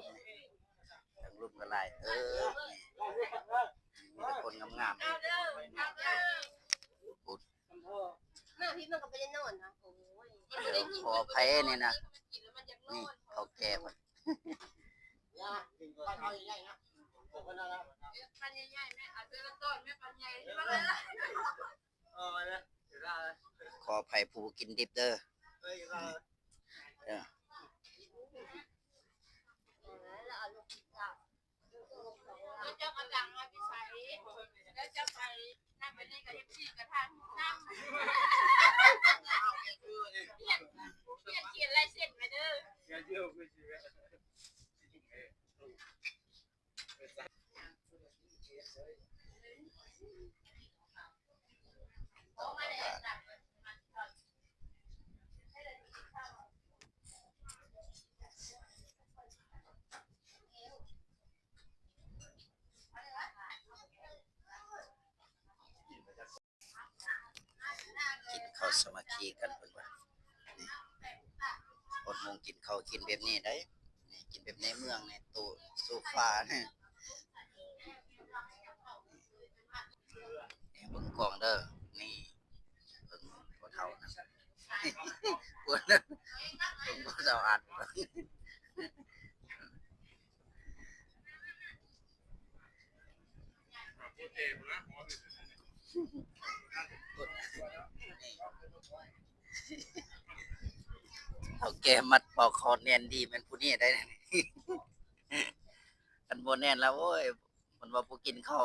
มนี่ทั้งรูปก็หลายมีแต่คนงามๆพูดแม่พี่มันก็ไปได้นอนนะโอ้ย ขอไผ่นี่นะนี่เขาแก่หมดปันใหญ่ๆแม่อาจจะละต้นแม่ปันใหญ่ที่ว่าอะไรขอไผ่ผู้กินดิบเด้อแล้วเจ้ากระดังมาพิสัยแล้วจะไปนั่งไปนี่กับเอฟซีกระทางนั่งเขียนลายเส้นไปเด้อกินข้าวสามัคคีกันเพิ่นว่าคนมงกินข้าวกินแบบนี้ได้นี่กินแบบในเมืองในตู้โซฟานี่เบิ่งกล้องเด้อนี่เบิ่งบ่เท่านะปวดเบิ่งบ่เท่าอัดเอาแกมัดปอกคอแน่นดีแม่นผู้นี้ได้คันบ่แน่นแล้วโอ้ยมันว่าบ่กินข้าว